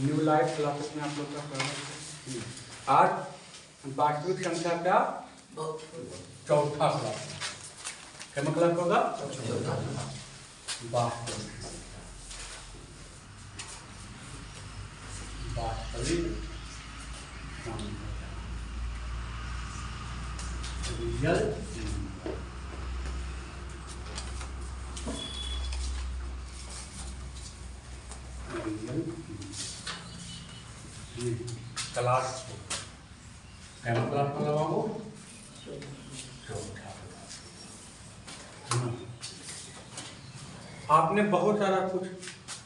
New life classes में आप लोग का स्वागत है। आज वास्तविक संख्या का चौथा क्लास, क्या मतलब होगा? वास्तविक रियल क्लास क्या मतलब लगाओ? आपने बहुत सारा कुछ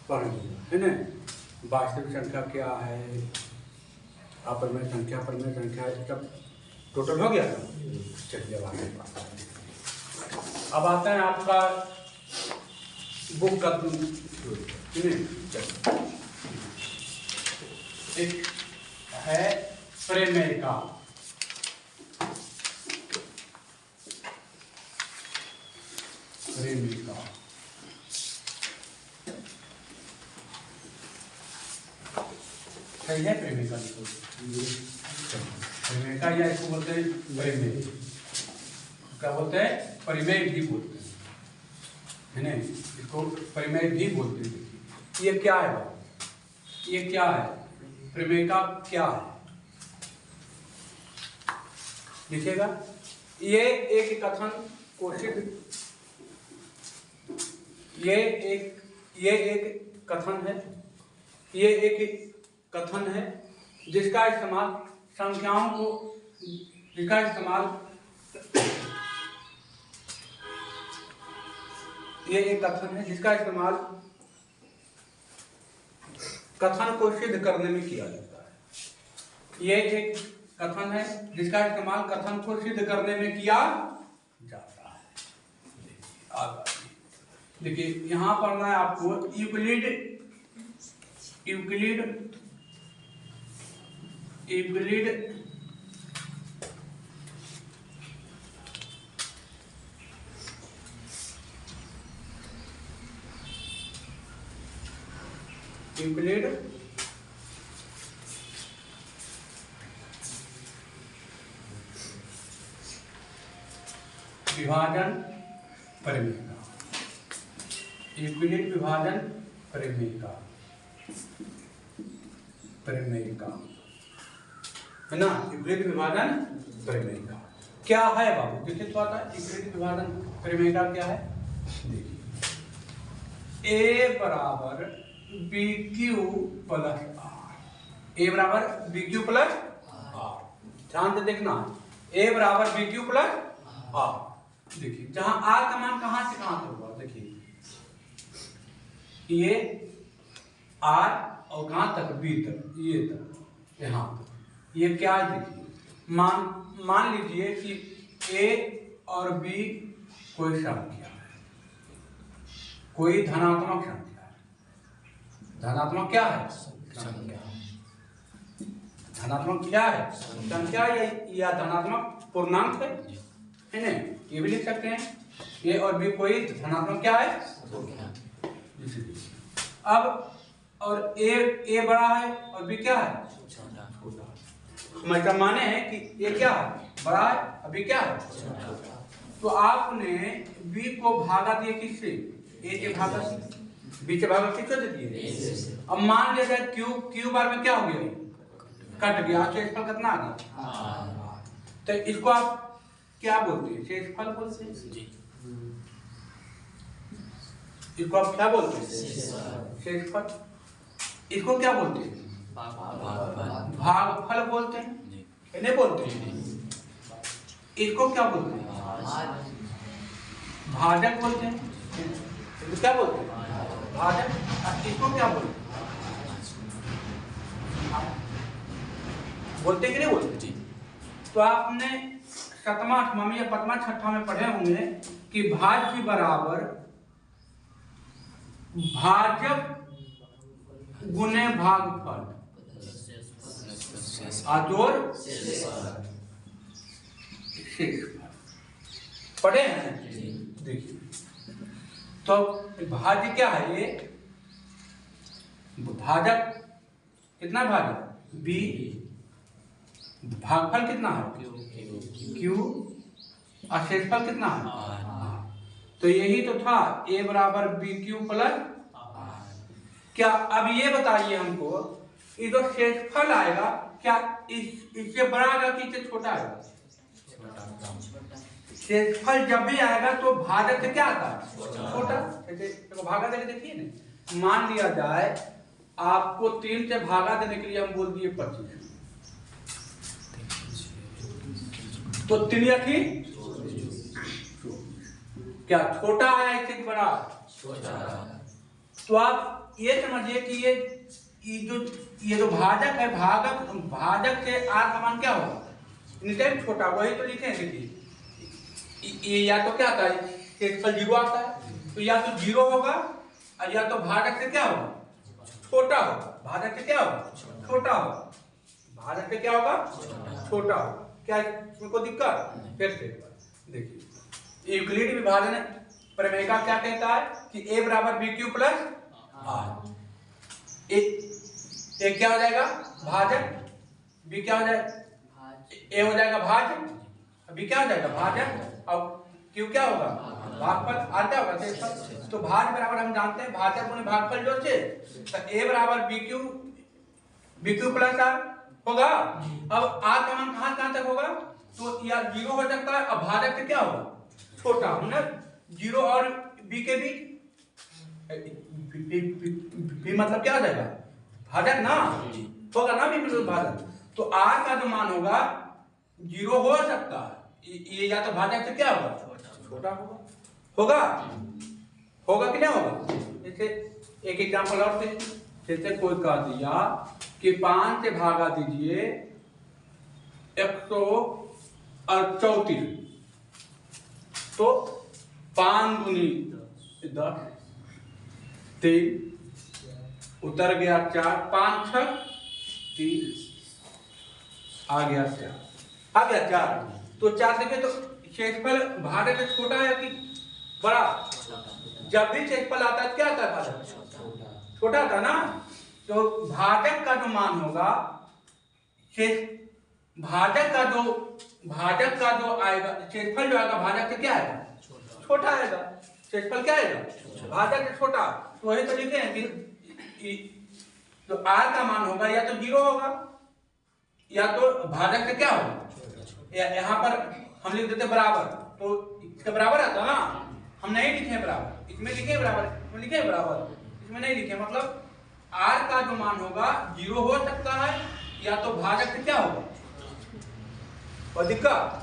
पढ़ लिया है ना। वास्तविक संख्या क्या है, अपरिमेय संख्या, परिमेय संख्या, सब टोटल हो गया था। चलिए अब आता है आपका बुक का एक है प्रमेय का। सही है प्रमेय का। प्रमेय का या इसको बोलते हैं प्रमेय, क्या बोलते हैं? परिमेय भी बोलते हैं, है ना। इसको परिमेय भी बोलते हैं। ये क्या है बाबू? ये क्या है? प्रमेय का क्या है? लिखिएगा। ये एक कथन कोशिश, ये एक कथन है, ये एक कथन है जिसका इस्तेमाल संख्याओं को, जिसका इस्तेमाल, ये एक कथन है जिसका इस्तेमाल कथन को सिद्ध करने में किया जाता है। ये एक कथन है जिसका इस्तेमाल कथन को सिद्ध करने में किया जाता है। देखिए यहां पढ़ना है आपको यूक्लिड विभाजन प्रमेय का, यूक्लिड विभाजन प्रमेय का है ना। यूक्लिड विभाजन प्रमेय का क्या है बाबू? देखिए तो आता है यूक्लिड विभाजन प्रमेय का क्या है। देखिए a बराबर BQ प्लस R, a बराबर BQ प्लस R। ध्यान से देखना, a बराबर BQ प्लस R। देखिए जहां R का मान कहां से कहां तक होगा, देखिए ये R और कहां तक? B तक, ये तक, यहां तक। ये क्या है? देखिए मान लीजिए कि A और B कोई संख्या है, कोई धनात्मक संख्या है। धनात्मक क्या है? संख्या। धनात्मक क्या है? संख्या या धनात्मक पूर्णांक है ना। ये भी लिख सकते हैं। A और B कोई धनात्मक क्या है? अब और A बड़ा है और B क्या है? मतलब माने है कि ये क्या है? बड़ा है, अभी क्या है? तो आपने B को भागा दिए किससे? A के भागा से। B से भागा किससे दिए? अब मान लिया जाए Q बार में क्या हो गया? कट गया। शेषफल कितना आ गया? तो इसको आप क्या बोलते हैं? शेषफल बोलते हैं। इसको आप क्या बोलते हैं? शेषफल। इसको क्या बोलते हैं? भागफल बोलते हैं, नहीं बोलते हैं? इसको क्या बोलते हैं? भाजक बोलते हैं। इसको क्या बोलते हैं? भाजक। इसको क्या बोलते हैं? बोलते कि नहीं बोलते? तो आपने सतमा अठवां में या पचमा छठा में पढ़े होंगे कि भाज्य बराबर भाजक गुने भागफल आजोर पढ़े हैं। देखिए तो भाज्य क्या है? ये भाजक कितना भाजक बी, भागफल कितना है क्यू, और शेषफल कितना है आर। तो यही तो था ए बराबर बी क्यू प्लस आर। क्या अब ये बताइए हमको, ये जो शेषफल आएगा क्या इससे बड़ा आएगा कि इससे छोटा आएगा? शेषफल जब भी आएगा तो भाजक से क्या आता है छोटा। तो भागा देने देखिए ना, मान लिया जाए आपको 3 से भागा देने के लिए हम बोल दिए 25, तो 3 या थी क्या छोटा आया इससे बड़ा छोटा। तो आप ये समझिए कि ये जो भाजक है, भाजक से आर का मान क्या होगा निश्चय छोटा, वही तो लिखे हैं। देखिए ये या तो क्या आता है शेषफल 0 आता है, तो या तो 0 होगा और या तो भाजक से क्या होगा छोटा होगा। भाजक से क्या होगा छोटा होगा, भाजक से क्या होगा छोटा होगा। क्या इसको दिक्कत? फिर से देखिए यूक्लिड विभाजन प्रमेय का क्या कहता है कि ए बराबर बी क्यू प्लस आर। ए क्या हो जाएगा भाजक, बी क्या हो जाएगा ए हो जाएगा भाजक, बी क्या हो जाएगा भाजक, और क्यू क्या होगा भागफल, आर क्या होगा शेषफल। तो भाज बराबर हम जानते हैं भाजक गुणे भागफल जो से, तो ए बराबर बी क्यू प्लस आर होगा। अब आर का मान कहां तक होगा, तो या 0 हो सकता है, अब भाजक से क्या होगा छोटा, ना 0 और बी के बीच बी मतलब क्या हो जाएगा भाजक ना होगा ना बी प्लस भाजक। तो आर का जो मान होगा 0 हो सकता है, ये या तो भाजक से क्या होगा छोटा होगा होगा कि नहीं होगा। जैसे एक एग्जांपल और से, जैसे कोई कह दिया कि 5 से भागा दीजिए 134, तो 5 दूनी 10, 3 उतर गया 4, 5 6 30 आ गया 4। तो 4 देखे तो शेषफल भाजक से छोटा है कि बड़ा? जब भी शेषफल आता है क्या आता है भाजक छोटा था ना। तो भाजक का जो मान होगा भाजक का जो आएगा शेषफल जो आएगा भाजक से क्या आएगा छोटा आएगा। शेषफल क्या आएगा भाजक से छोटा। तो वही तो लिखे हैं कि तो आर का मान होगा या तो 0 होगा या तो भाजक से क्या होगा। यहाँ पर हम लिख देते बराबर, तो इसके बराबर आता ना, हम नहीं लिखे बराबर, इसमें लिखे बराबर, इसमें लिखे बराबर, इसमें नहीं लिखे। मतलब आर का जो मान होगा 0 हो सकता है या तो भाजक से क्या होगा और दिक्कत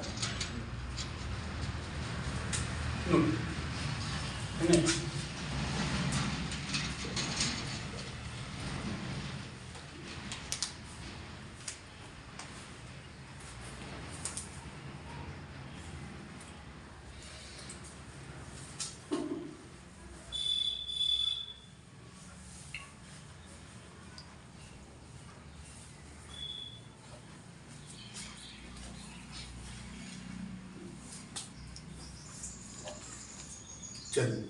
चलिए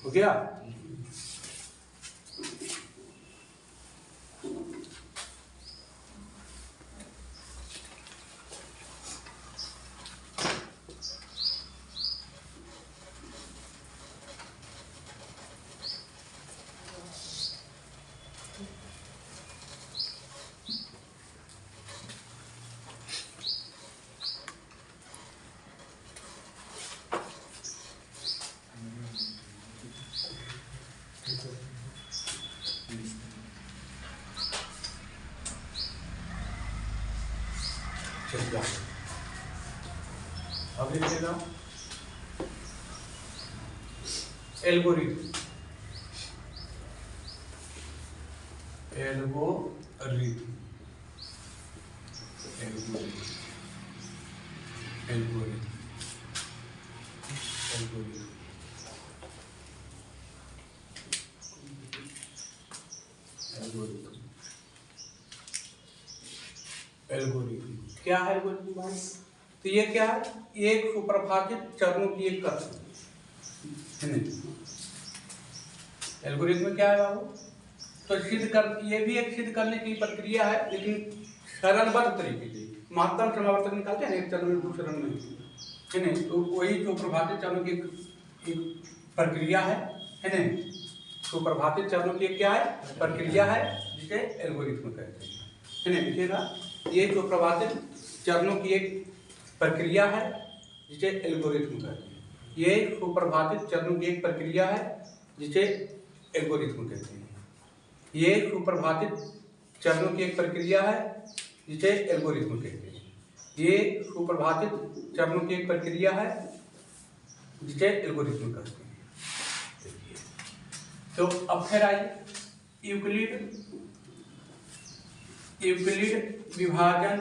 हो गया। अब लिखेगा एल्गोरिथम एल्गोरिथम क्या है एल्गोरिथम भाई? तो ये क्या है? एक सुपरभाषित चरणों की एक कथन है। एल्गोरिथम क्या है बाबू? तो सिद्ध कर, ये भी एक सिद्ध करने की प्रक्रिया है, लेकिन सरलबद्ध तरीके से। महत्तम समावर्तन निकालते हैं एक चरण में, दूसरे चरण में, है ना? तो वही जो प्रभावित चरणों की एक प्रक्रिया है ना? तो प्रभावित चरणों की क्या है? प्रक्रिया है, जिसे एल्गोरिथम कहते हैं, है ना? देखिएगा, ये जो प्रभावित चरणों की एक प्रक्रिया है, जिसे एल्गोरिथम कहते हैं। ये सुप्रभावित चरणों की एक प्रक्रिया है, जिसे एल्गोरिथम कहते हैं। ये सुप्रभावित चरणों की एक प्रक्रिया है, जिसे एल्गोरिथम कहते हैं। ये सुप्रभावित चरणों की एक प्रक्रिया है, जिसे एल्गोरिथम कहते हैं। तो अब फिर आइए यूक्लिड विभाजन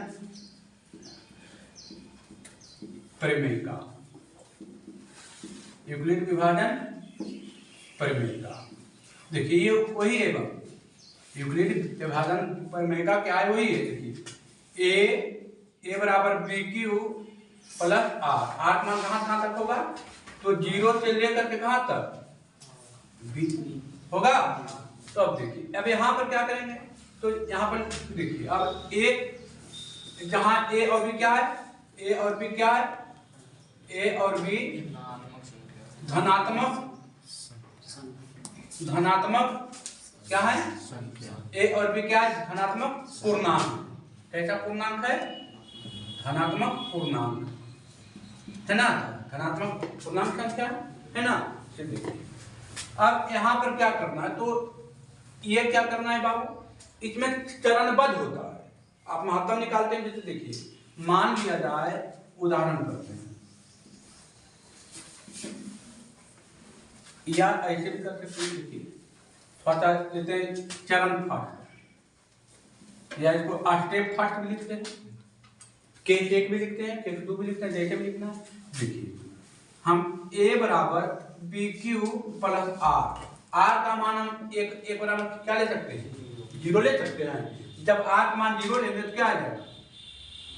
प्रमेय का। यूक्लिड विभाजन प्रमेय का देखिए, ये वही है बाबू। यूक्लिड विभाजन प्रमेय का क्या है? वही है। देखिए, ए बराबर बी क्यू प्लस आर मान कहाँ तक होगा? तो 0 से लेकर के कहाँ तक? बी होगा। तो अब देखिए, अब यहाँ पर क्या करेंगे? तो यहाँ पर देखिए, अब एक जहाँ ए और बी क्या है? ए और बी क्या है? ए और बी धनात्मक क्या है? ए और बी क्या है? धनात्मक पूर्णांक। कैसा पूर्णांक है? धनात्मक पूर्णांक, है ना? धनात्मक पूर्णांक संख्या है ना? देखिए, अब यहाँ पर क्या करना है? तो ये क्या करना है बाबू? इसमें चरणबद्ध होता है। आप महत्तम निकालते हैं। जैसे देखिए, मान लिया जाए, उदाहरण करते हैं, या ऐसे भी कर सकते हैं। देखिए, पता देते हैं चरण फास्ट, या इसको स्टेप फास्ट भी लिखते हैं, केस 1 भी लिखते हैं, केस 2 भी लिखते हैं, जैसे भी लिखना है। देखिए, हम ए बराबर बी क्यू प्लस आर का मान हम एक बराबर क्या ले सकते हैं? 0 ले सकते हैं। जब आर का मान 0 लेंगे तो क्या आ जाएगा?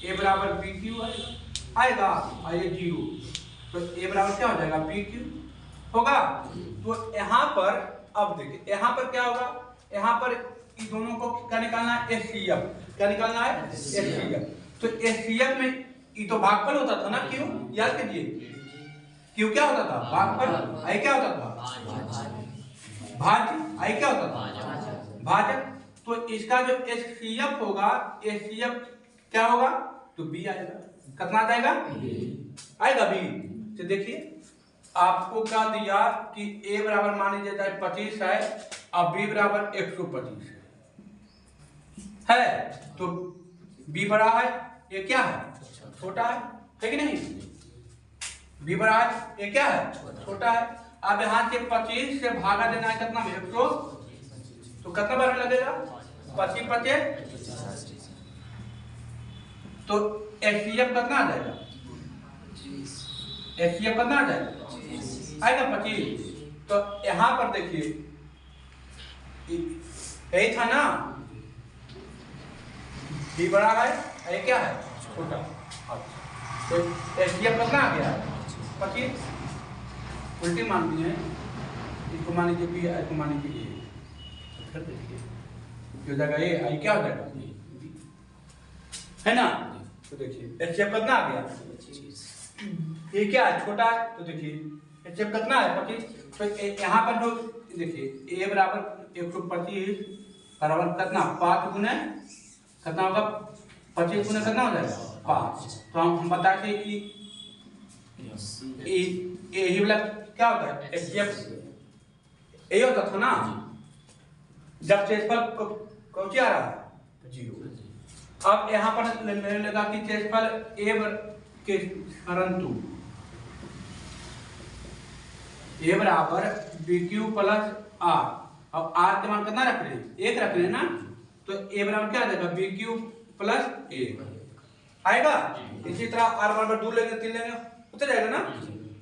ए बराबर बी क्यू आएगा, और ये 0, तो ए बराबर क्या हो जाएगा? बी क्यू होगा। तो यहाँ पर अब देखिए, यहाँ पर क्या होगा? यहाँ पर इन दोनों को क्या निकालना है? एचसीएफ। क्या निकालना है? एचसीएफ। तो एचसीएफ में ये तो भागफल होता था ना, क्यों? याद कीजिए, क्यों क्या होता था? भागफल। आई क्या होता था? भाज्य। आई क्या होता था? भाजक। तो इसका जो एचसीएफ होगा, एचसीएफ क्या होगा? तो बी आएगा। कितना आएगा? आएगा बी। तो देखिए, आपको क्या दिया कि ए बराबर मान लीजिए चाहे 25 है, अब बी बराबर 125 है, तो बी बड़ा है, ये क्या है? छोटा है कि नहीं? बी बड़ा है, ये क्या है? छोटा है। अब यहाँ से 25 से भागा देना है कितना में? 100, तो कितना बार लगेगा? 25 25, तो एचसीएफ कितना आ जाएगा? एचसीएफ कितना आ जाएगा? आएगा 25। तो यहाँ पर देखिए, यही था ना, बी बड़ा है, ये क्या है? छोटा। तो एचसीएफ कितना आ गया? 25। उल्टी मान ली है, इसको मान लीजिए बी, इसको मान लीजिए ए, जो जगह ए, आई क्या हो जाएगा? है ना? तो देखिए, एचसीएफ कितना आ गया? ये क्या है? छोटा है। तो देखिए, एचसीएफ कितना है? 25। तो यहाँ पर जो देखिए, ए बराबर 125 बराबर कितना? 5 गुने कितना होगा? 25 गुने कितना हो जाएगा? 5। तो हम बताते हैं कि यही वाला क्या होता है? एचसीएफ यही होता था ना, जब क्षेत्रफल कौन आ रहा है? 0। अब यहाँ पर लेने लगा कि क्षेत्रफल ए के परंतु ए बराबर बी क्यू प्लस आर। अब आर के मान कितना रख रहे हैं? 1 रख रहे हैं ना, तो ए बराबर क्या आ जाएगा? B Q plus 1। आएगा। इसी तरह r बराबर 2 लेंगे 3 लेंगे उतर जाएगा ना।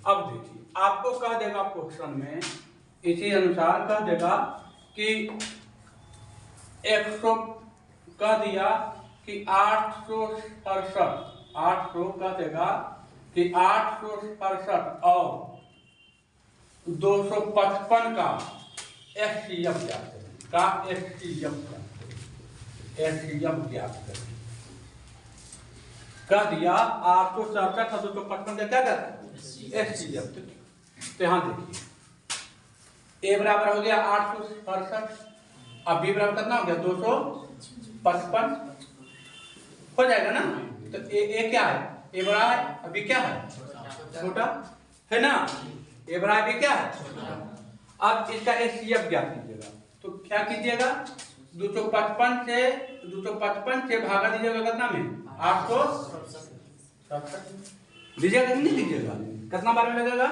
अब देखिए आपको कह देगा क्वेश्चन में इसी अनुसार कह देगा कि 100 कह दिया कि 800 कह देगा कि 867 और 255 का एचसीएफ ज्ञात करें, का एचसीएफ ज्ञात करें। कह दिया 867 और 255 का क्या करता है एचसीएफ। तो यहाँ देखिए ए बराबर हो गया 867, अब बी बराबर कितना हो गया 255 हो जाएगा ना। तो ए क्या है, ए बड़ा है, अभी क्या है छोटा है ना, ए बड़ा है, बी क्या है। अब इसका एचसीएफ ज्ञात कीजिएगा। तो क्या कीजिएगा 255 से भागा दीजिएगा कितना में 867 दीजिएगा नहीं दीजिएगा, कितना बार में लगेगा,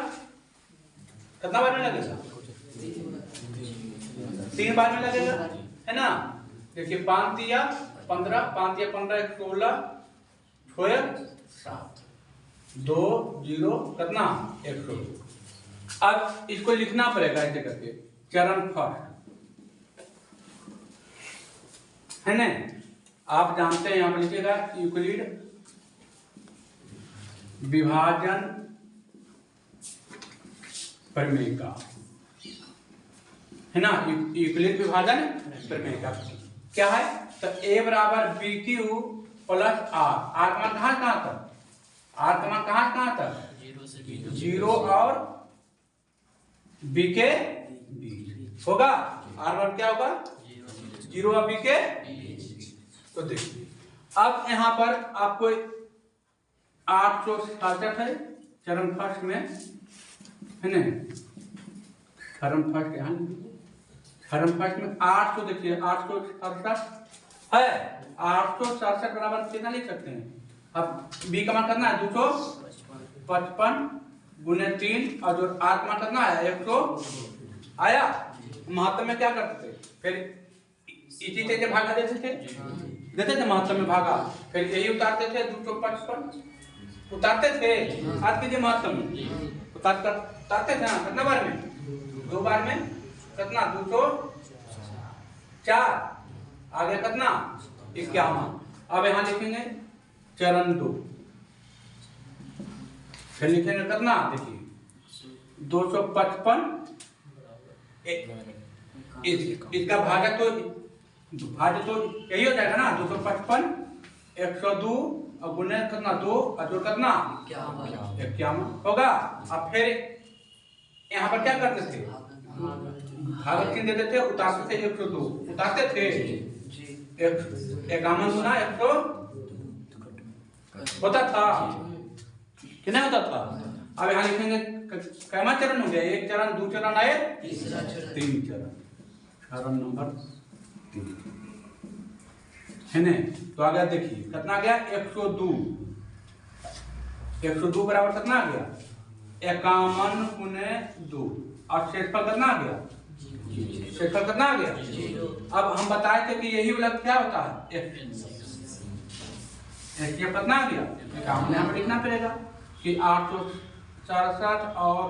कितना बार में लगेगा 3 बार में लगेगा है ना। देखिए 5 दिया 15, 5 दिया 15, 1 16, 2 0 कितना 100। अब इसको लिखना पड़ेगा ऐसे करके चरण फर्स्ट है ना। आप जानते हैं यहाँ पर लिखिएगा यूक्लिड विभाजन प्रमेय का है ना, यूक्लिड विभाजन प्रमेय का क्या है। तो a बराबर B Q plus R, R का मान कहाँ तक, आर का मान कहाँ तक 0 और बी के बीच होगा। आर बराबर क्या होगा 0 और बी के। तो देखिए अब यहाँ पर आपको 867 है चरण फर्स्ट में है ना, चरण फर्स्ट यहाँ चरण फर्स्ट में 800 देखिए 867 है, 867 बराबर कितना लिख सकते हैं। अब बी का मान करना है 255 गुने 3 और जो आर का मान करना है 100 आया। महत्तम में क्या करते थे फिर इसी से भागा देते थे महत्तम में भागा, फिर यही उतारते थे 255 उतारते थे। आज कीजिए महत्तम उतारते थे ना, कितना बार में 2 बार में कितना 204 आगे कितना 51। अब यहाँ लिखेंगे चरण 2, फिर लिखेंगे कितना देखिए 255 इसका भाजक तो यही हो जाएगा ना 255 102 और गुने कितना 2 और जो कितना 51 होगा। अब फिर यहाँ पर क्या करते थे भागक चिन्ह देते थे, उतारते थे 102 उतारते थे 51 गुना 100 होता था कि नहीं होता था। अब यहाँ लिखेंगे कैमा चरण हो गया, 1 चरण 2 चरण आए 3 चरण, चरण नंबर 3 है ना। तो आ गया देखिए कितना आ गया 102 बराबर कितना आ गया 51 गुने 2 और शेषफल कितना आ गया, शेषफल कितना आ गया। अब हम बताए थे कि यही वाला क्या होता है एचसीएफ कितना आ गया 51, यहाँ पर लिखना पड़ेगा कि 867 और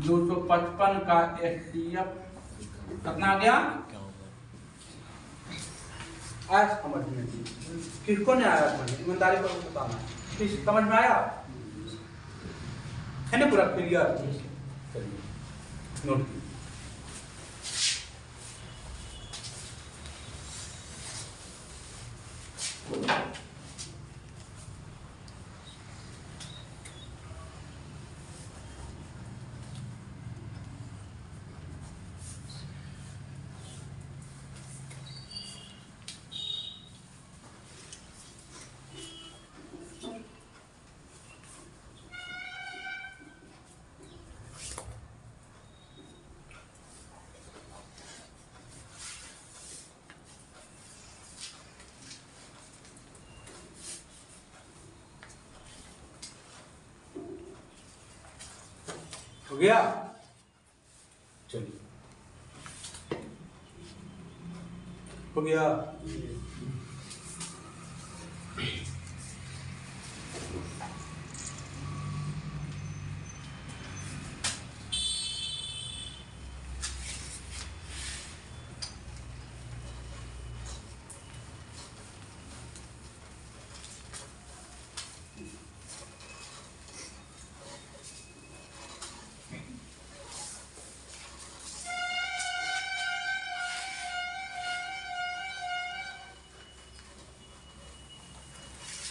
255 का एचसीएफ कितना आ गया। आज समझ में किसको नहीं आया, ईमानदारी को बताना किस समझ में आया है ना, पूरा क्लियर नोट कीजिए। हो गया, चलिए हो गया।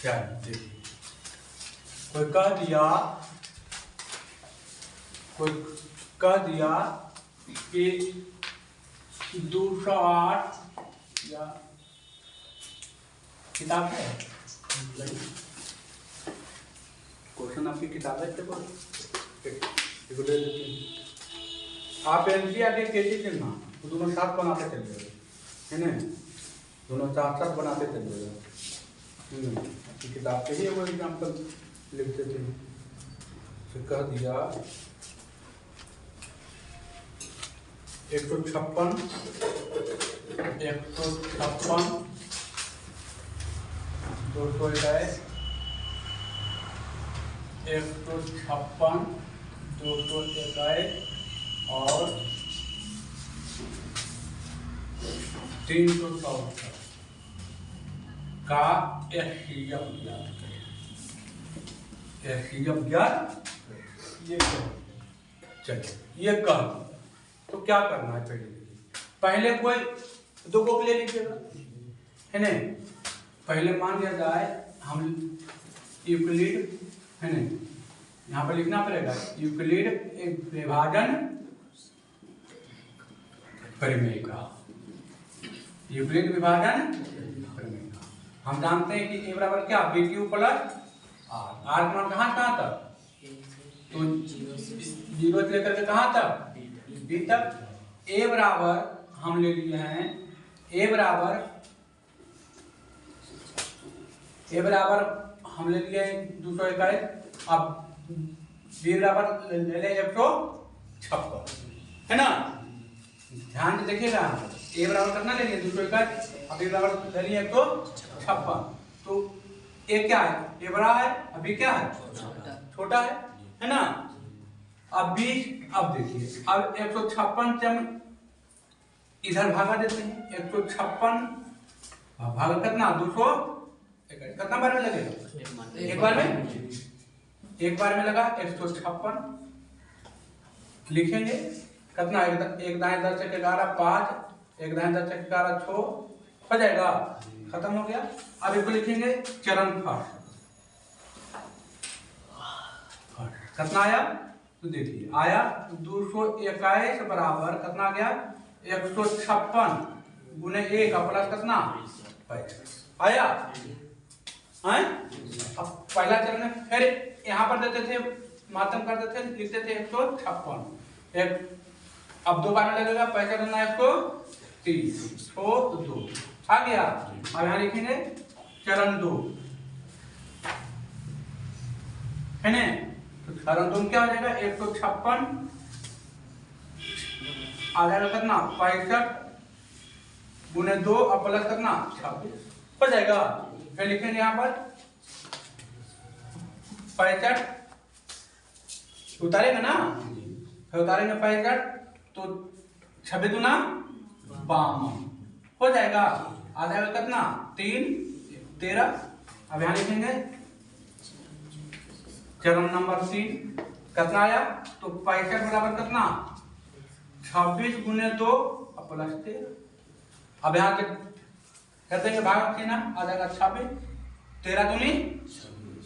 देखिए कोई कह दिया कि 208 या किताब है, क्वेश्चन आपकी किताब है, आप एनसीईआरटी कैसे चलना, तो दोनों साथ बनाते चलिएगा, है ना, दोनों साथ साथ बनाते चलिएगा। किताब के ही वो एग्जाम्पल लिखते थे। फिर कह दिया 156 221 156 221 और 364 का एचसीएफ ज्ञात करें। एचसीएफ ज्ञात ये चलिए ये कर, तो क्या करना है, पहले कोई दो को ले लीजिएगा, है ना। पहले मान लिया जाए हम यूक्लिड, है ना, यहाँ पर लिखना पड़ेगा यूक्लिड एक विभाजन परिमेय का, यूक्लिड विभाजन परिमेय का। हम जानते हैं कि ए बराबर क्या, बी क्यू प्लस आर का मान कहाँ तक, तो 0 से लेकर के कहाँ तक, बी तक। ए बराबर हम ले लिए हैं, ए बराबर हम ले लिए 221, अब बी बराबर ले लें 156, है ना। ध्यान से देखिएगा, ए बराबर कितना ले लिए 221, अब बी बराबर ले लिए 156, तो ए क्या है, ए बड़ा है, अभी क्या है, छोटा है ना। अब 20, अब देखिए अब 156 से हम इधर भागा देते हैं, 156 भागा कितना 200, कितना बार में लगेगा, एक बार में लगा 156 लिखेंगे, कितना एक दाएं 10 से 11 5, एक दाएं 10 से 11 6 हो जाएगा, खत्म हो गया। अब इसको लिखेंगे चरण फर्स्ट, कितना आया, तो देखिए आया 221 बराबर कितना गया 156 गुने 1 का प्लस कितना 25 आया। अब पहला चरण में फिर यहाँ पर देते थे, मातम करते थे, लिखते थे 156, एक अब दो बार में लगेगा, पैसा देना 130 तो 2 आ गया। अब यहाँ लिखेंगे चरण 2, है ना, तो चरण 2 क्या हो जाएगा 156 आ जाएगा कितना 65 गुने 2 और प्लस कितना 26 हो जाएगा। फिर लिखेंगे यहाँ पर 65 उतारेंगे ना, फिर उतारेंगे 65 तो 26 दूना 52 हो जाएगा, आ जाएगा कितना 3 13। अब यहाँ लिखेंगे चरण नंबर 3 कितना आया, तो 65 बराबर कितना 26 गुने 2 और प्लस 13। अब यहाँ कर देंगे भाग ना, आ जाएगा 26 13 दूनी 26।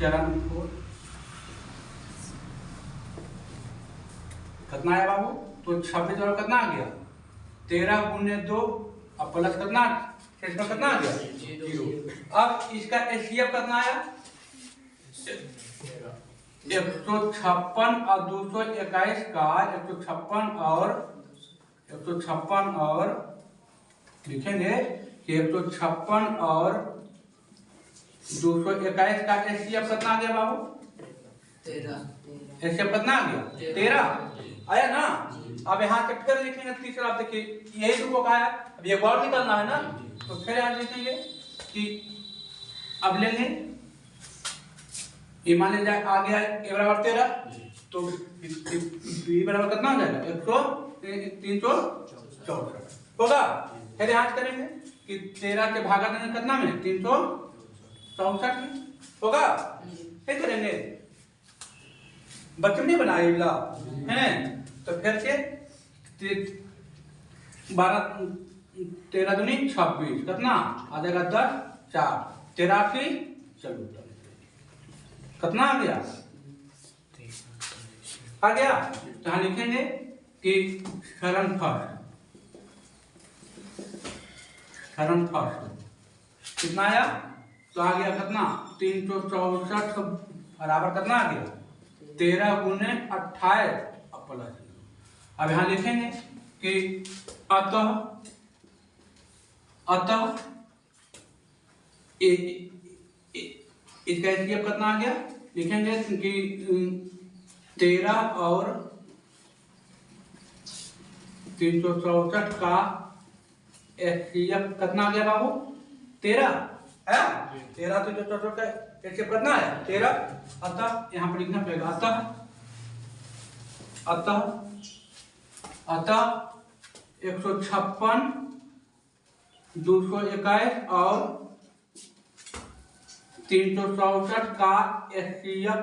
चरण 4 कितना आया बाबू, तो 26 और कितना आ गया 13 गुने 2 और प्लस कितना, इसका कितना आ गया 0। अब इसका एचसीएफ कितना आया 156 और 221 का 156 और लिखेंगे कि 156 और 221 का एचसीएफ कितना आ गया बाबू 13। एचसीएफ कितना आ गया 13 आया ना। अब यहाँ चेक कर लिखेंगे तीसरा, आप देखिए यही तो का है, अब ये और निकलना है ना, तो फिर यहाँ लिखेंगे कि अब लेंगे ये मान लीजिए आ गया ए बराबर 13, तो बी बराबर कितना हो जाएगा 364 होगा। फिर यहाँ करेंगे कि 13 के भागा देंगे कितना में 364 होगा। फिर करेंगे बच्चों ने बनाया है, तो फिर से 12 13 दूनी 26, कितना आ जाएगा 10, 4, 83, चलो कितना आ गया? आ गया। तो यहाँ लिखेंगे कि शरणफल कितना आया? तो आ गया कितना? 364 बराबर कितना आ गया? 13 गुने 28 प्लस। अब यहाँ लिखेंगे कि अतः इसका एचसीएफ कितना आ गया? लिखेंगे कि 13 और 364 का एचसीएफ कितना आ गया बाबू? 13 है। 13 तो 364 का एचसीएफ कितना है? 13। अतः यहाँ पर लिखना पड़ेगा अतः 156, 221 और 364 का एचसीएफ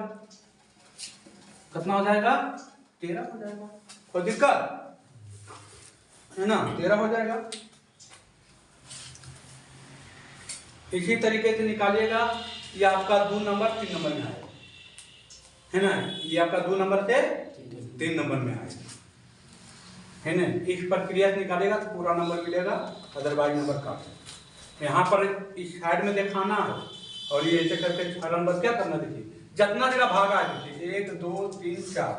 कितना हो जाएगा? 13 हो जाएगा। कोई दिक्कत है ना? 13 हो जाएगा। इसी तरीके से निकालिएगा। ये आपका 2 नंबर 3 नंबर में आएगा, है ना? ये आपका 2 नंबर से 3 नंबर में आएगा, है ना? इस प्रक्रिया से निकालेगा तो पूरा नंबर मिलेगा, अदरवाइज नंबर काट। यहाँ पर इस साइड में दिखाना है और ये ऐसे करके 6 नंबर क्या करना? देखिए जितना जगह भागा है, देखिए 1 2 3 4,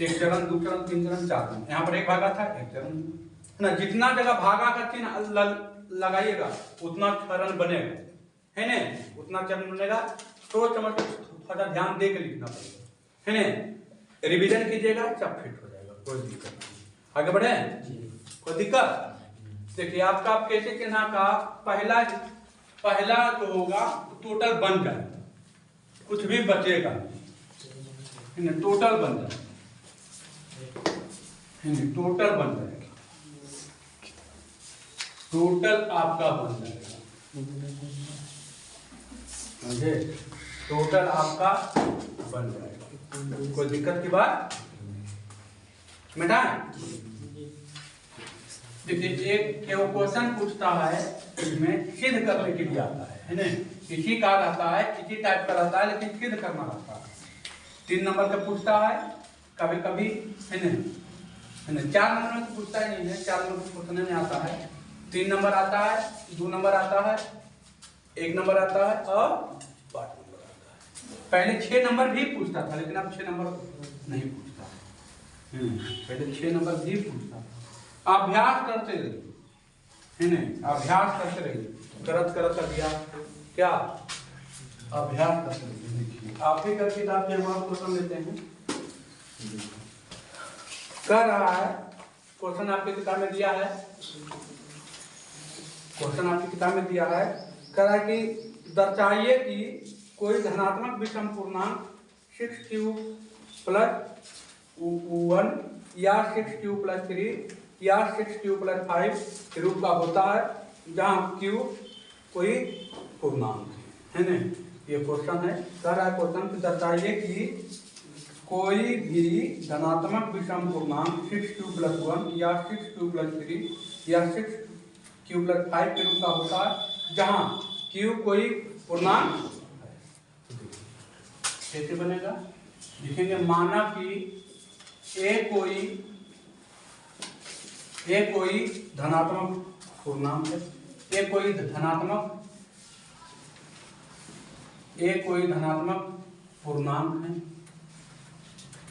एक चरण, 2 चरण, 3 चरण, 4 चरण। यहाँ पर एक भागा था, एक चरण, है ना? जितना जगह भागा का चिन्ह लगाइएगा उतना चरण बनेगा, है ना? उतना चरण बनेगा। सोच समझ थोड़ा ध्यान दे के लिखना पड़ेगा, है ना? रिवीजन कीजिएगा, सब फिट हो जाएगा, कोई दिक्कत नहीं। आगे बढ़े? कोई दिक्कत? देखिए आपका कैसे चिन्ह का पहला जो होगा टोटल बन जाएगा, कुछ भी बचेगा, है ना? टोटल बन जाएगा, है ना? टोटल बन जाएगा, टोटल आपका बन जाएगा, समझे? टोटल आपका बन जाएगा, कोई दिक्कत की बात? मिटाएं। देखिए एक क्वेश्चन पूछता है, इसमें सिद्ध करने के लिए आता है ना? इसी का रहता है, इसी टाइप का रहता है, लेकिन सिद्ध करना रहता है। 3 नंबर का पूछता है कभी कभी, है ना? 4 नंबर में तो पूछता ही नहीं है, 4 नंबर पूछने में आता है। 3 नंबर आता है, 2 नंबर आता है, 1 नंबर आता है और 5 नंबर आता है। पहले 6 नंबर भी पूछता था, लेकिन अब 6 नंबर नहीं पूछता है। पहले 6 नंबर भी पूछता था। अभ्यास करते रहिए, है ना? अभ्यास करते रहिए, करत अभ्यास, क्या अभ्यास करते रहिए। आप ही कर किताब में हम क्वेश्चन लेते हैं, कर रहा है क्वेश्चन आपकी किताब में दिया है, क्वेश्चन आपकी किताब में दिया है, कह रहा है कि दर्शाइए कि कोई धनात्मक विषम पूर्णांक 6q + 1 या 6q + 3 या 6q + 5 के रूप का होता है, जहाँ q कोई पूर्णांक है ना? ये क्वेश्चन है। कह रहा है क्वेश्चन दर्शाइए कि कोई भी धनात्मक विषम पूर्णांक 6q + 1 या 6q + 3 या 6q + 5 के रूप का होता है, जहाँ q कोई पूर्णांक है। कैसे बनेगा? लिखेंगे माना कि a कोई धनात्मक पूर्णांक है, a कोई धनात्मक पूर्णांक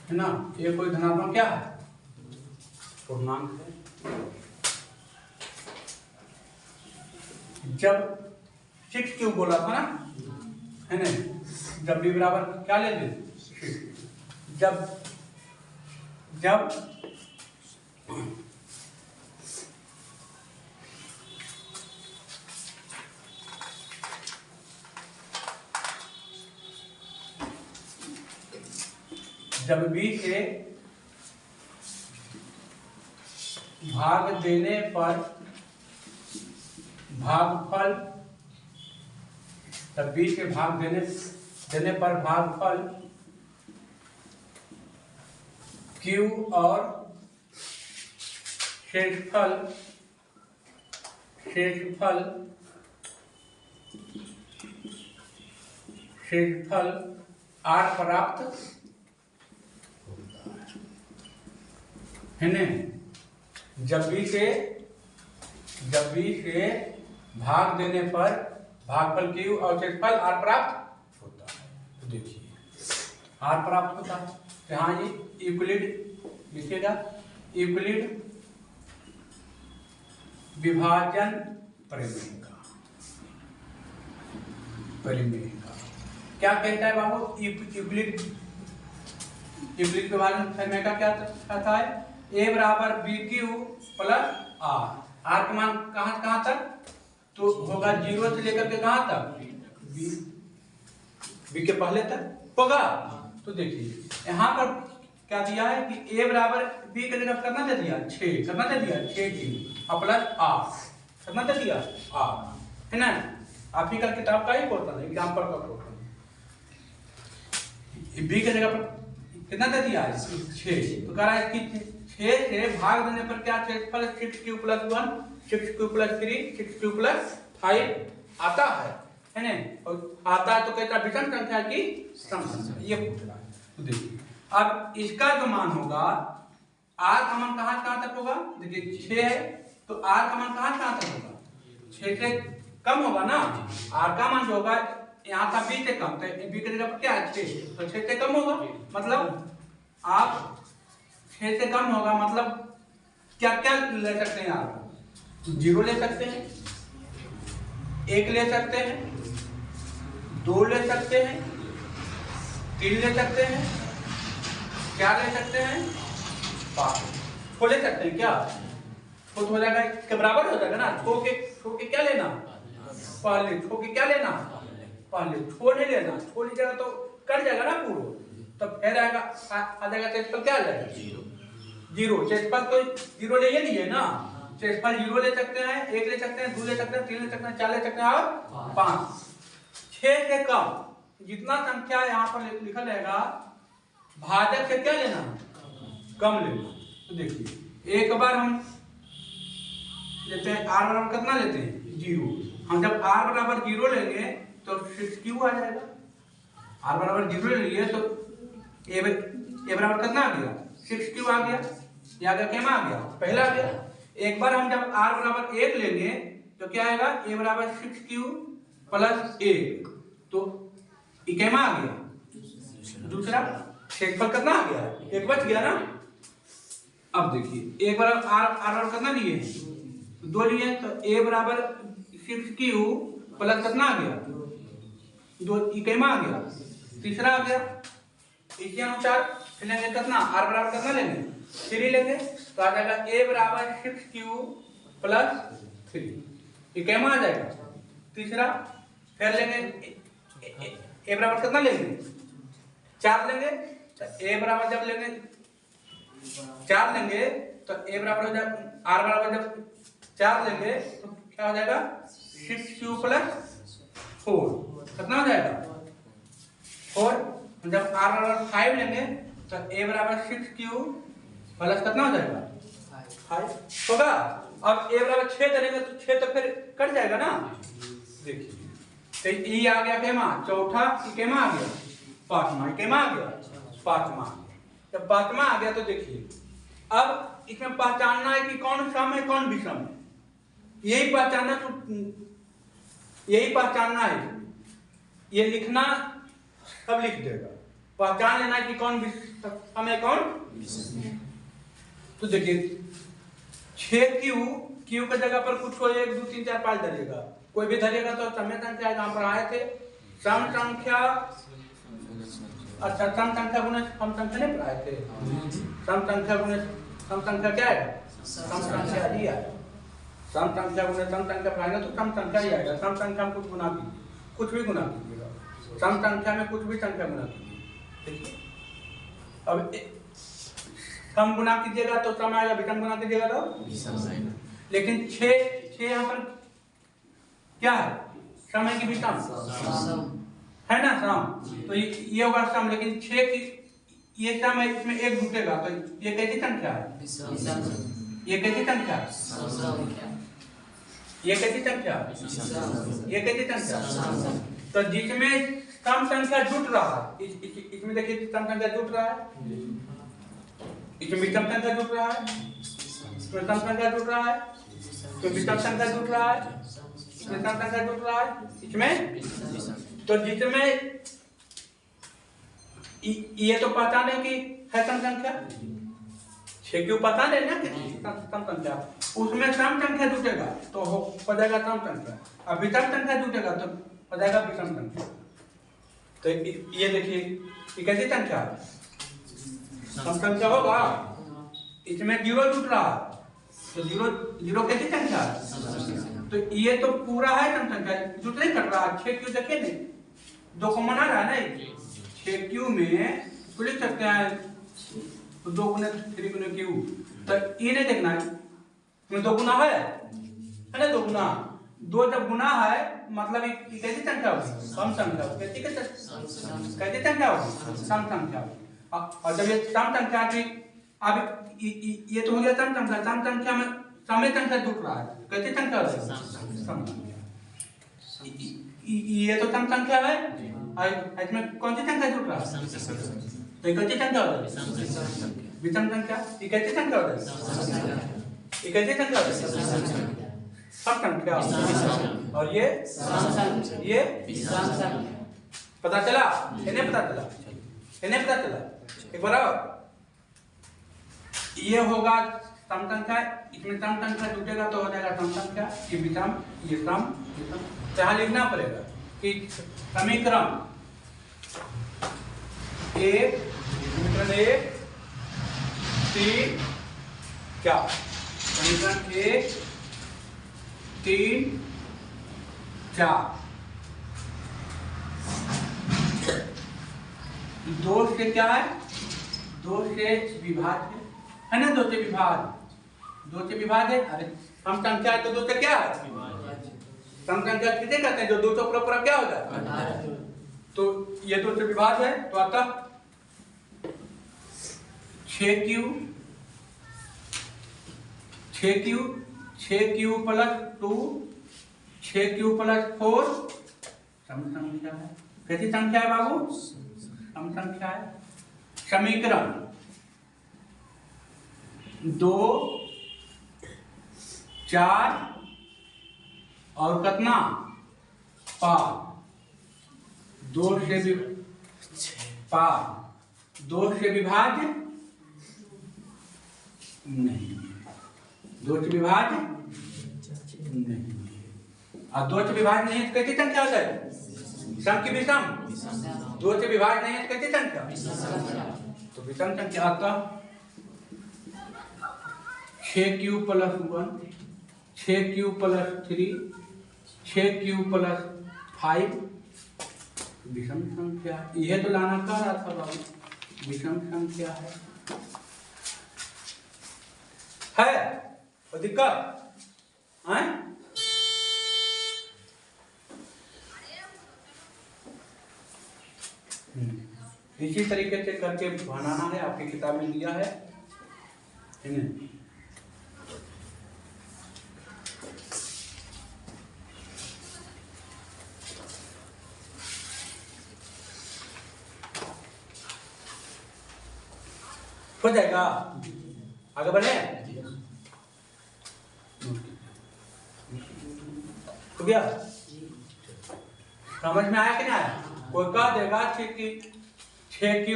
है ना? a कोई धनात्मक क्या है? पूर्णांक है। जब 6q बोला था ना, है ना? जब b बराबर क्या ले लें? जब b के भाग देने पर भागफल, तब b के भाग देने पर भागफल q और शेषफल शेषफल आर प्राप्त है न। जब भी से भाग देने पर भागफल क्यू और शेषफल आर प्राप्त होता है। तो देखिए आर प्राप्त होता है, यहाँ ये यूक्लिड लिखिएगा, यूक्लिड विभाजन परिमेय का क्या कहता है बाबू? यूक्लिड विभाजन परिमेय का क्या कहता है? ए बराबर B Q plus R. R का मान कहाँ तक तो होगा 0 से लेकर के कहाँ तक, बी के पहले तक होगा। तो देखिए यहाँ पर क्या दिया है कि ए बराबर बी के जगह करना दे दिया 6 करना दे दिया 6 क्यू प्लस आर करना दे दिया आर, है ना। आप ही का किताब का ही क्वेश्चन है, एग्जाम्पल का क्वेश्चन। बी के जगह पर कितना दे दिया है 6, तो कह रहा है कि 6 से भाग देने पर क्या शेषफल 6q + 1 6q + 3 6q + 5 आता है ना। और आता है तो कहता है विषम संख्या की सम संख्या, ये पूछ रहा है। तो देखिए अब इसका जो मान होगा r का मान कहाँ तक होगा? देखिए 6 है तो r का मान कहाँ तक होगा? 6 से कम होगा ना। r का मान जो होगा यहाँ था b से कम, तो b की जगह पर क्या है 6, तो 6 से कम होगा। मतलब आप 6 से कम होगा, मतलब क्या क्या ले सकते हैं आप? 0 ले सकते हैं, 1 ले सकते हैं, 2 ले सकते हैं, 3 ले सकते हैं, क्या ले सकते हैं 5 को ले सकते हैं। क्या तो हो जाएगा इसके बराबर हो जाएगा ना। छो के क्या लेना पहले, छो के क्या लेना पहले, छो नहीं लेना, छो लीजिएगा तो कट जाएगा ना पूरा, तब फिर आएगा आ जाएगा शेषफल क्या आ जाएगा 0। शेषफल तो 0 ले ही नहीं है ना, शेषफल 0 ले सकते हैं, 1 ले सकते हैं, 2 ले सकते हैं, 3 ले सकते हैं, 4 ले सकते हैं और 5। 6 से कम जितना संख्या यहाँ पर लिखा रहेगा भाजक से क्या लेना कम लेना। तो देखिए एक बार हम लेते हैं r बराबर कितना लेते हैं 0। हम जब r बराबर 0 लेंगे तो 6q आ जाएगा। r बराबर 0 ले लिए तो a बराबर कितना आ गया 6q आ गया, या क्या आ गया पहला आ गया। एक बार हम जब r बराबर 1 लेंगे तो क्या आएगा a बराबर 6q + 1, तो इकेमा आ गया दूसरा। शेषफल कितना आ गया 1 बच गया ना। अब देखिए एक बार r बराबर कितना लिए 2 लिए, तो a बराबर 6q प्लस कितना आ गया 2 इकेमा आ गया, तीसरा आ गया। इसी अनुसार लेंगे कितना r बराबर कितना लेंगे 3 लेंगे, तो आ जाएगा a बराबर 6q + 3 इकेमा आ जाएगा तीसरा। फिर लेंगे a बराबर कितना लेंगे 4 लेंगे, तो a बराबर जब लेंगे 4 लेंगे तो a बराबर हो जाएगा r बराबर जब 4 लेंगे तो क्या हो जाएगा 6q + 4 कितना हो जाएगा 4। जब r बराबर 5 लेंगे तो a बराबर 6q प्लस कितना हो जाएगा 5 होगा। अब a बराबर 6 करेंगे तो 6 तो फिर कट जाएगा ना। देखिए तो e आ गया केमा चौथा, केमा आ गया पांचवा, केमा आ गया पांचवा। जब पांचवा आ गया तो देखिए अब इसमें पहचानना है कि कौन सम है कौन विषम है, यही पहचानना है। ये लिखना सब लिख देगा, पहचान लेना है कि कौन विषम है कौन। तो देखिए 6q की जगह पर कुछ हो 1 2 3 4 5 धरिएगा, कोई भी धरिएगा तो समय संख्या यहाँ पर आए थे। सम संख्या अच्छा सम संख्या गुणे सम संख्या नहीं पढ़ाए थे। सम संख्या गुणे सम संख्या क्या है सम संख्या ही है। सम संख्या गुणे सम संख्या पढ़ाएंगे तो सम संख्या ही आएगा। सम संख्या में कुछ गुना कीजिए, कुछ भी गुना कीजिएगा, सम संख्या में कुछ भी संख्या गुना कीजिए। देखिए अब सम गुना कीजिएगा तो सम आएगा, विषम गुना कीजिएगा तो विषम आएगा। लेकिन 6 यहाँ पर क्या है समय की विषम है ना सम, तो ये होगा सम। लेकिन 6 की ये सम है, इसमें 1 घुटेगा तो ये कैसी संख्या है, ये कैसी संख्या है ये कैसी संख्या, ये कैसी संख्या। तो जिसमें सम संख्या जुट रहा है, इसमें देखिए सम संख्या जुट रहा है, इसमें विषम संख्या जुट रहा है, इसमें सम संख्या जुट रहा है, तो विषम संख्या जुट रहा है, इसमें सम संख्या जुट रहा है, इसमें। तो जिसमें ये तो पहचाने कि है सम संख्या, 6 क्यों पहचान है ना कि सम संख्या, उसमें सम संख्या जुटेगा तो हो जाएगा सम संख्या, अब विषम संख्या जुटेगा तो हो जाएगा विषम संख्या। तो ये देखिए ये कैसी संख्या है, सम संख्या होगा, इसमें 0 जुट रहा है, तो 0 कैसी संख्या है। तो ये तो पूरा है सम संख्या, जुट नहीं कर रहा। 6 क्यों देखिए नहीं, 2 को मना रहा है नहीं, 6 क्यू में तो लिख सकते हैं 2 गुना 3 गुना क्यू, तो ये नहीं देखना है, 2 गुना है ना, 2 गुना, 2 जब गुना है मतलब ये कैसी संख्या होगी, सम संख्या होगी, कैसी संख्या होगी, सम संख्या। और जब ये सम संख्या की, अब ये तो हो गया सम संख्या, सम संख्या में समय संख्या जुट रहा है, कैसी संख्या होगी, सम संख्या। ये तो सम संख्या है, इसमें कौन सी संख्या जुट रहा है, तो ये कैसी संख्या हो जाएगी, विषम संख्या। ये कैसी संख्या हो जाएगी, ये कैसी संख्या हो जाएगी, सम संख्या। और ये पता चला, इन्हें पता चला, इन्हें पता चला। एक बार ये होगा सम संख्या, इसमें सम संख्या जुटेगा तो हो जाएगा सम संख्या, ये विषम, ये सम। तो यहाँ लिखना पड़ेगा कि समीकरण 1 3 4, समीकरण 1 3 4 2 से क्या है, 2 से विभाज्य है ना, 2 से विभाज्य, 2 से विभाज्य। अरे सम संख्या है तो 2 से क्या है, सम संख्या किसे कहते हैं, जो 2 से पूरा क्या हो जाता है। तो ये 2 से विभाज्य है, तो अतः 6q प्लस 2, 6q प्लस 4 सम संख्या है। कैसी संख्या है बाबू, सम संख्या है। समीकरण 2 4 और कितना 5, 2 से विभाज्य नहीं, 2 से विभाज्य नहीं, और 2 से विभाज्य नहीं तो कैसी संख्या हो जाएगी, सम की विषम। 2 से विभाज्य नहीं है तो कैसी संख्या, तो विषम संख्या। अतः 6q plus 1, 6q plus 3, 6q plus 5 विषम संख्या। यह तो लाना कह रहा था बाबू, विषम संख्या है और दिक्कत है। इसी तरीके से करके बनाना है, आपकी किताब में दिया है नहीं? हो जाएगा, आगे बढ़े। हो गया, समझ में आया कि नहीं आया। कोई कह देगा कि 6q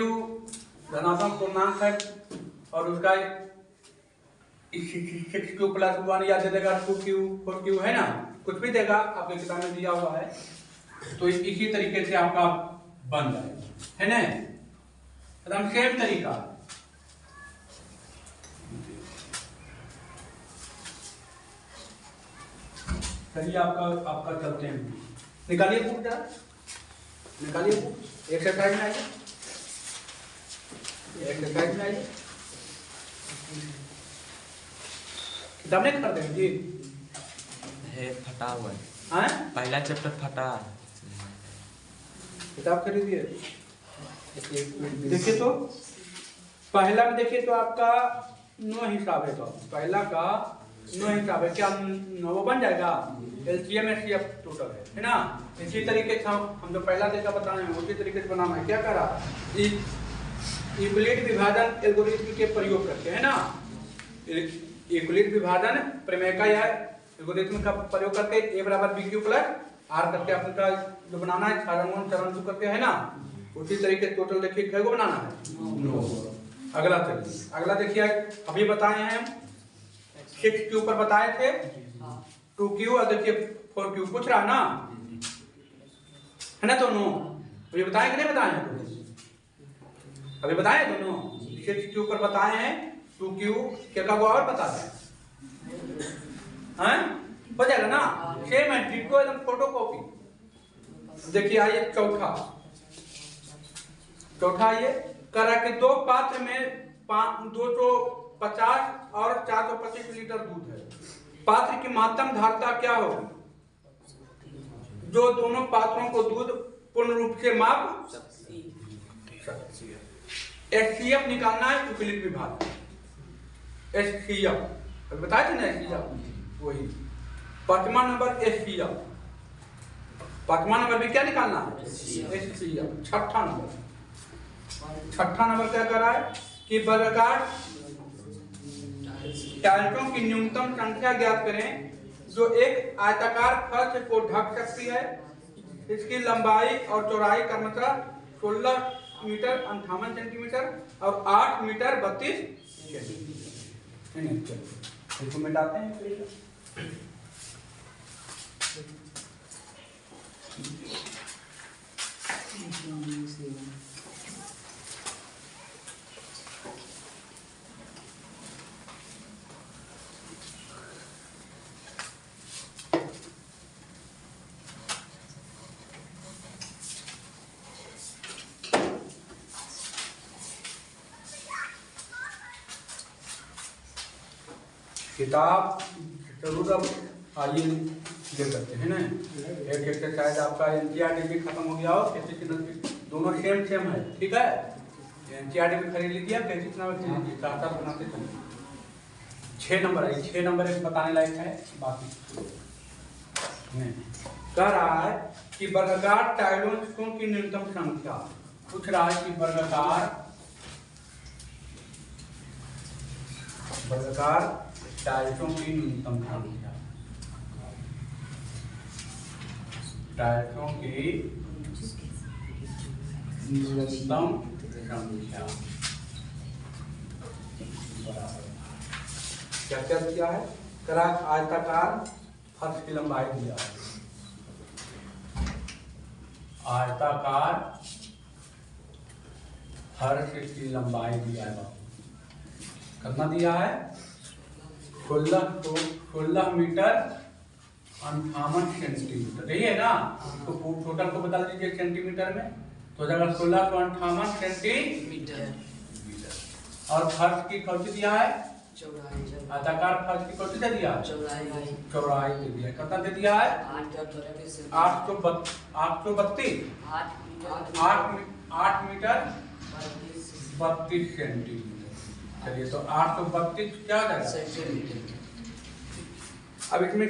धनात्मक पूर्णांक है और उसका 6q प्लस 1 या दे देगा 2q 4q है ना, कुछ भी देगा, आपके किताब में दिया हुआ है। तो इसी तरीके से आपका बन जाएगा, है ना, एकदम सेम तरीका। चलिए आपका चलते हैं, निकालिए बुक जरा, निकालिए बुक, एक्सरसाइज में आइए, एक्सरसाइज में आइए। किताब नहीं कर देंगे जी, है फटा हुआ है, पहला चैप्टर फटा। किताब खरीदिए। देखिए तो पहला में देखिए तो आपका 9 हिसाब है, तो पहला का 9 हिसाब है, क्या वो बन जाएगा? LCM HCF टोटल है ना। इसी तरीके से हम जो पहला तरीका बताए हैं उसी तरीके से बनाना है। क्या कर रहा है? यूक्लिड विभाजन एल्गोरिथ्म के प्रयोग करके, है ना। यूक्लिड विभाजन प्रमेय का या एल्गोरिथ्म का प्रयोग करके A बराबर BQ प्लस R करके आपका जो बनाना है चरण 1 चरण 2 करके, है ना। उसी तरीके से टोटल देखिए कितने को बनाना है? 9। अगला चलिए, अगला देखिए अभी बताए हैं हम 6Q पर बताए थे, 2Q और देखिए 4Q पूछ रहा ना, है ना। दोनों अभी बताए कि नहीं बताए हैं? अभी बताए दोनों 6Q पर बताए हैं, 2Q क्या को और बता दें, हैं? हो जाएगा ना। सेम है, डिट्टो एकदम फोटोकॉपी। देखिए आइए चौथा ये कर रहा है कि 2 पात्र में 250 और 425 लीटर दूध है। पात्र की महत्तम धारिता क्या होगी जो दोनों पात्रों को दूध पूर्ण रूप से माप HCF निकालना है। यूक्लिड विभाजन HCF बताए थे ना, HCF वही। 5वां नंबर HCF, 5वां नंबर भी क्या निकालना है? HCF। 6ठा नंबर क्या कर रहा है कि वर्गाकार टाइल्सों की न्यूनतम संख्या ज्ञात करें जो एक आयताकार फर्श को ढक सकती है। इसकी लंबाई और चौड़ाई क्रमशः 16 मीटर 58 सेंटीमीटर और 8 मीटर 32 सेंटीमीटर। इसको मिटाते हैं। किताब जरूर अब आइए ले सकते हैं ना। एक एक्सरसाइज आपका NCERT भी खत्म हो गया हो, कैसे दोनों सेम है, ठीक है। NCERT भी खरीद लीजिए, कैसे खरीद लीजिए, साथ साथ बनाते चलिए। 6 नंबर है, 6 नंबर एक बताने लायक है, बाकी कह रहा है कि वर्गाकार टाइलों की न्यूनतम संख्या पूछ रहा है कि वर्गाकार टाइल्सों की न्यूनतम संख्या, टाइल्सों की न्यूनतम संख्या क्या क्या दिया है? करा आयताकार फर्श की लंबाई दिया है, आयताकार फर्श की लंबाई दिया है। कितना दिया है? 16 मीटर 58 सेंटीमीटर, यही है ना। तो टोटल को बता दीजिए सेंटीमीटर में, तो जगह 1658 सेंटीमीटर। और फर्श की कौन सी दिया है? आयताकार फर्श की कौन सी दे दिया? चौड़ाई दे दिया। कितना दे दिया है? 8 मीटर 32 सेंटीमीटर। चलिए तो 832 क्या हो जाएगा? अब इसमें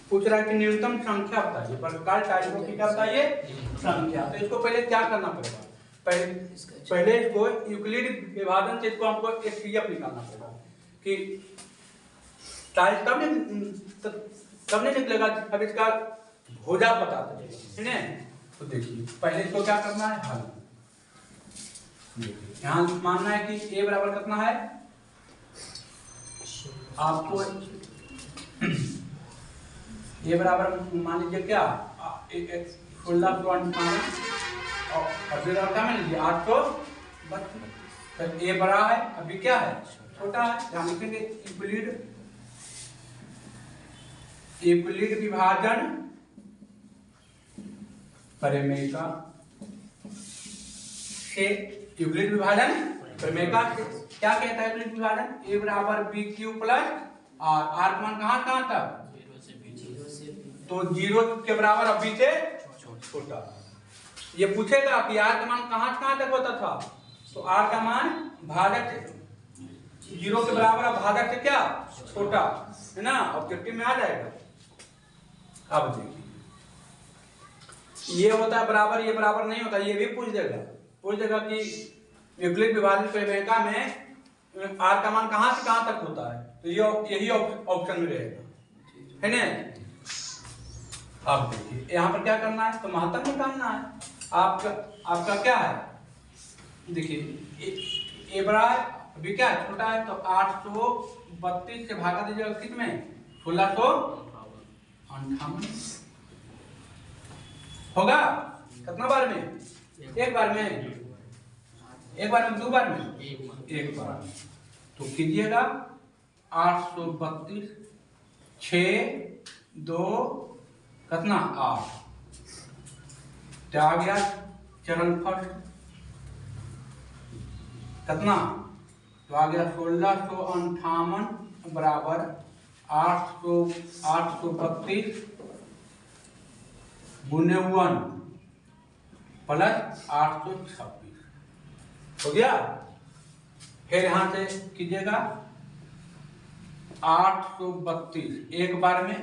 पूछ रहा है कि न्यूनतम संख्या बताइए, वर्गाकार टाइल्सों की क्या बताइए? संख्या। तो इसको पहले क्या करना पड़ेगा? पहले इसको यूक्लिड विभाजन से इसको हमको HCF निकालना पड़ेगा कि टाइल्स कब नहीं निकलेगा, अब इसका भुजा पता चलेगा, है ना। तो देखिए पहले इसको क्या करना है? हल। यहाँ मानना है कि A बराबर कितना है आपको? A बराबर मान लीजिए क्या 1658 और क्या मान लीजिए 832। तो A बड़ा है, अभी क्या है? छोटा है। यहाँ लिखेंगे यूक्लिड विभाजन प्रमेय का से यूक्लिड विभाजन प्रमेय का क्या कहता है? यूक्लिड विभाजन A बराबर BQ प्लस R का मान कहाँ तक? तो 0 के बराबर और B से छोटा। ये पूछेगा कि R का मान कहाँ तक होता था? तो R का मान भाजक 0 के बराबर अब भाजक से क्या छोटा है ना, ऑब्जेक्टिव में आ जाएगा। अब देखिए ये होता है बराबर, ये बराबर नहीं होता, ये भी पूछ देगा कि यूक्लिड विभाजन परिवेशिका में r का मान कहां से कहां तक होता है, तो ये यही ऑप्शन में रहेगा, है ना। अब देखिए यहाँ पर क्या करना है, तो महत्तम निकालना है। आपका क्या है, देखिए ए बड़ा है, अभी क्या है छोटा है, तो 832 से भागा दीजिएगा किस में, 1658 होगा। कितना बार में, एक बार में, दो बार में, एक बार में। तो कीजिएगा 832 6 2 कितना 8, तो आ गया चरण फर्स्ट कितना, तो आ गया 1658 बराबर 832 गुने 1 प्लस 826 हो गया। फिर यहां से कीजिएगा 832 एक बार में,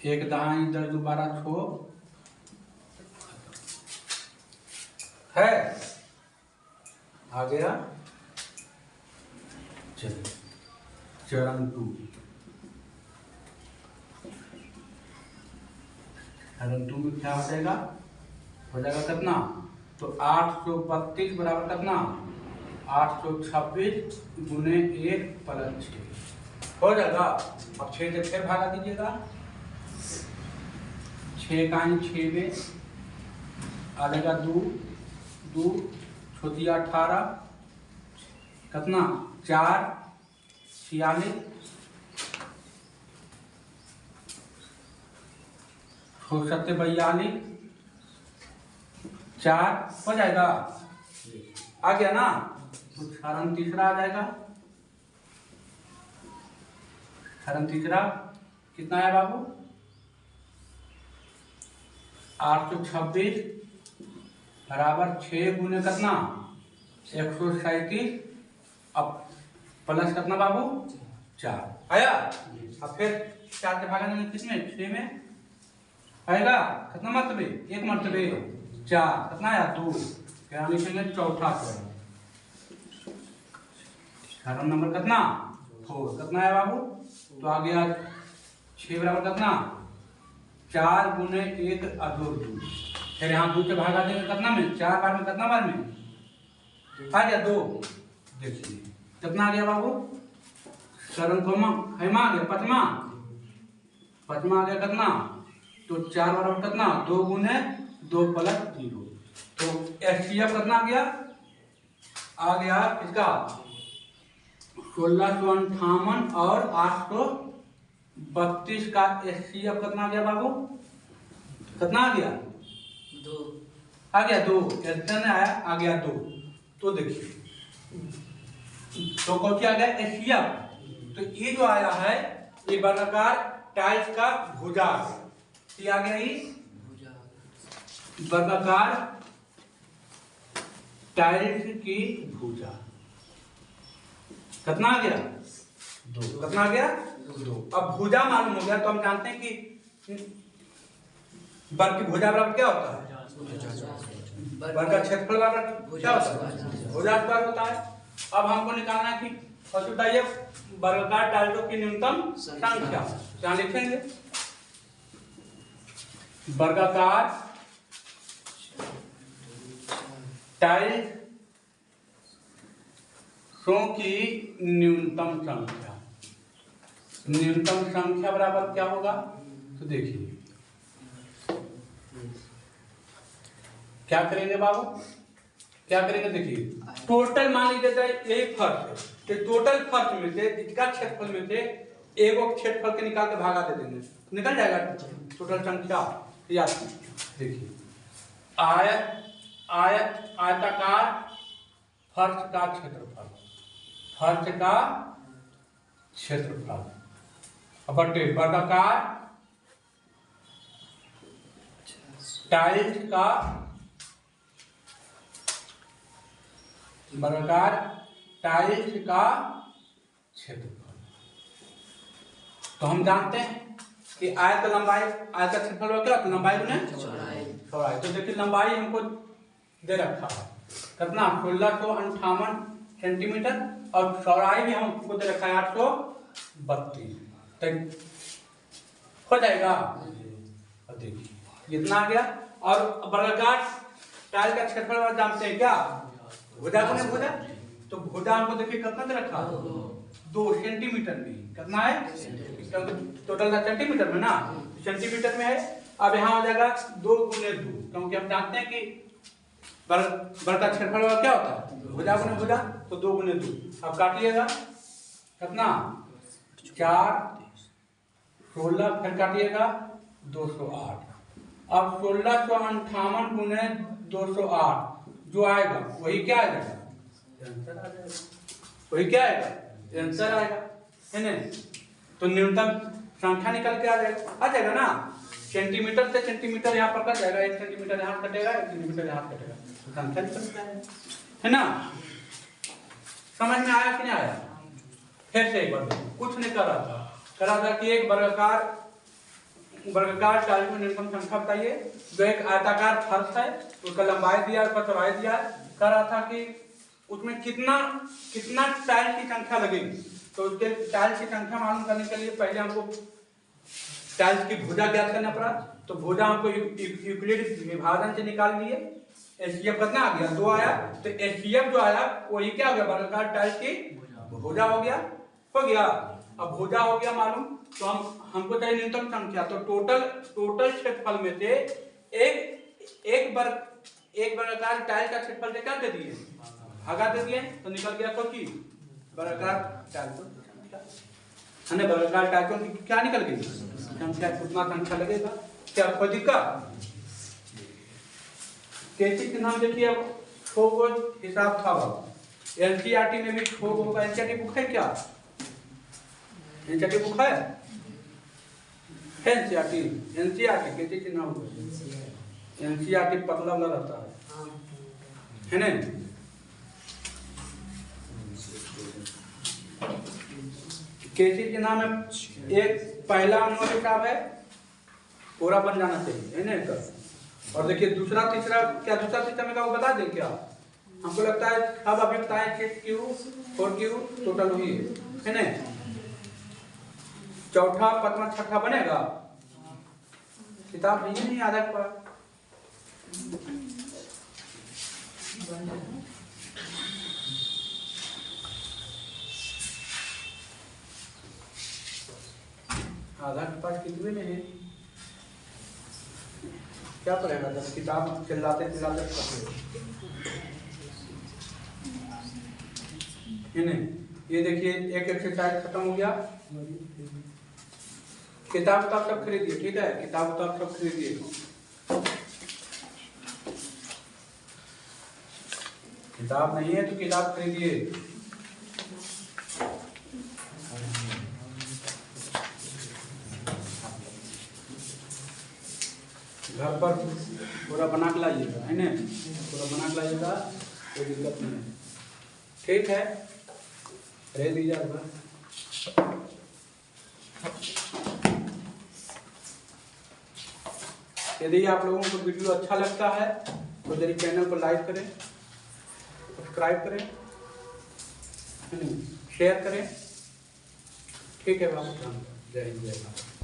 एक दहाई 10 12 6 है, आ गया चरण 2। चरण 2 में क्या हो जाएगा, कितना, तो 832 बराबर कितना 826 गुने 1 प्लस 6 हो जाएगा। अब 6 से फिर भागा दीजिएगा, 6 का 6 में आ जाएगा 2 2 छोटी 18 कितना 4 46 7 42 4 हो जाएगा, आ गया ना। तो क्षरण तीसरा आ जाएगा, क्षरण तीसरा कितना है बाबू, 826 बराबर 6 गुने कितना 137 अब प्लस कितना बाबू 4 आया। अब फिर 4 से भागा देंगे किसमें 6 में आएगा, कितना मरतबे, एक मरतबे 4 कितना आया 2, फिर लिखेंगे चौथा चरण नंबर कितना 4 कितना है बाबू, तो आ गया 6 बराबर कितना 4 गुने 1 2 फिर यहाँ 2 से भागा देंगे कितना में 4 बार में, कितना बार में आ गया 2। देखिए कितना आ गया बाबू, चरण हैमा आ गया पचमा आ गया कितना, तो 4 बराबर कितना 2 गुने 2 प्लस 0, तो एचसीएफ कितना आ गया इसका 1658 और 832 का एचसीएफ कितना आ गया बाबू, कितना आ गया 2 आ गया 2, आया आ गया 2। तो देखिए तो कौन सी आ गया एचसीएफ, तो ये जो आया है ये वर्गाकार टाइल्स का भुजा आ गया, ये वर्गाकार टाइल्स की भुजा कितना आ गया 2, कितना आ गया 2। अब भुजा मालूम हो गया तो हम जानते हैं कि वर्ग की भुजा बराबर क्या होता है, वर्ग का क्षेत्रफल बराबर क्या होता है, भुजा स्क्वायर होता है। अब हमको निकालना है कि बताइए वर्गाकार टाइल्सों की न्यूनतम संख्या, क्या लिखेंगे वर्गाकार टाइल्सों की न्यूनतम संख्या बराबर क्या होगा, तो देखिए क्या करेंगे बाबू, क्या करेंगे, देखिए टोटल मान लीजिए यही फर्श है, तो टोटल फर्श में से इसका क्षेत्रफल में से एक क्षेत्रफल के निकाल के भागा दे देंगे, निकल जाएगा टोटल संख्या। याद देखिए आयताकार फर्श का क्षेत्रफल बटे वर्गाकार टाइल्स का वर्गाकार टाइल्स का क्षेत्रफल। तो हम जानते हैं कि आयत का लंबाई, आयत का क्षेत्रफल क्या होता है? लंबाई गुने चौड़ाई। तो देखिए लंबाई हमको दे रखा है कितना, 1658 सेंटीमीटर, और चौड़ाई भी हमको दे रखा है 832। तो हो जाएगा। अब देखिए कितना आ गया। और वर्गाकार टाइल का क्षेत्रफल जानते हैं क्या, भुजा गुने भुजा। तो भुजा हमको देखिए कितना दे रखा है, 2 सेंटीमीटर में। कितना है, टोटल सेंटीमीटर में ना, सेंटीमीटर में है। अब यहाँ हो जाएगा 2 गुने 2, क्योंकि हम जानते हैं कि वर्ग का क्षेत्रफल क्या होता है, भुजा गुने भुजा। तो 2 गुने 2। अब काटिएगा कितना, 4 16, फिर काटिएगा 208। अब 1658 गुने 208 जो आएगा वही क्या आएगा, आंसर आ जाएगा। वही क्या आएगा, आंसर आएगा, है ना। तो न्यूनतम संख्या निकल के आ जाएगा ना। सेंटीमीटर से सेंटीमीटर यहाँ पर कट जाएगा, 1 सेंटीमीटर यहाँ कटेगा, 1 सेंटीमीटर यहाँ कटेगा, संख्या निकल के आएगा, है ना। समझ में आया कि नहीं आया? फिर से एक बार कुछ नहीं कर रहा था कि एक वर्गाकार टाइल में न्यूनतम संख्या बताइए। जो एक आयताकार फर्श है उसका लंबाई दिया, उसका चौड़ाई दिया, कह रहा था कि उसमें कितना टाइल की संख्या लगेगी। तो उसके टाइल की संख्या मालूम करने के लिए पहले हमको टाइल्स की भुजा ज्ञात करना पड़ा। तो भुजा हमको यूक्लिड विभाजन से निकाल लिए। एचसीएफ कितना आ गया, 2 आया। तो एचसीएफ जो आया वही क्या हो गया, वर्गाकार टाइल्स की भुजा हो गया। अब भुजा हो गया मालूम। तो हमको चाहिए न्यूनतम संख्या। तो टोटल क्षेत्रफल में से एक वर्गाकार टाइल का क्षेत्रफल से क्या दे दिए, भागा दे दिए। तो निकल गया तो कि वर्गाकार टाइल है ना, वर्गाकार टाइल की क्या निकल गई संख्या, कितना संख्या लगेगा, क्या कोई दिक्कत। कैसे के नाम देखिए, अब 6 हिसाब था। एनसीईआरटी में भी 6 होगा। एनसीईआरटी बुक है क्या, एनसीईआरटी बुक है, एनसीईआरटी कैसे के नाम, एनसीईआरटी पतला वाला रहता है ना। कैसे के नाम है, एक पहला नंबर किताब है, पूरा बन जाना चाहिए, है ना। और देखिए दूसरा तीसरा में क्या वो बता दें क्या, हमको लगता है अब अभी बताएं 6Q 4Q टोटल हुई है ना। चौथा 5वां 6ठा बनेगा, किताब नहीं आधा पर। आधा के पास कितने में है, क्या पड़ेगा जब किताब चिल्लाते नहीं। ये देखिए एक एक्सरसाइज खत्म हो गया। किताब सब खरीदिए, ठीक है, किताब सब खरीदिए। किताब नहीं है तो किताब खरीदिए। घर पर पूरा बना के लाइएगा, है ना, पूरा बना के लाइएगा, कोई दिक्कत नहीं है, ठीक है, रह दीजिएगा। यदि आप लोगों को वीडियो अच्छा लगता है तो मेरे चैनल को लाइक करें, सब्सक्राइब करें, शेयर करें, ठीक है बाबू, जय हिंद जय भारत।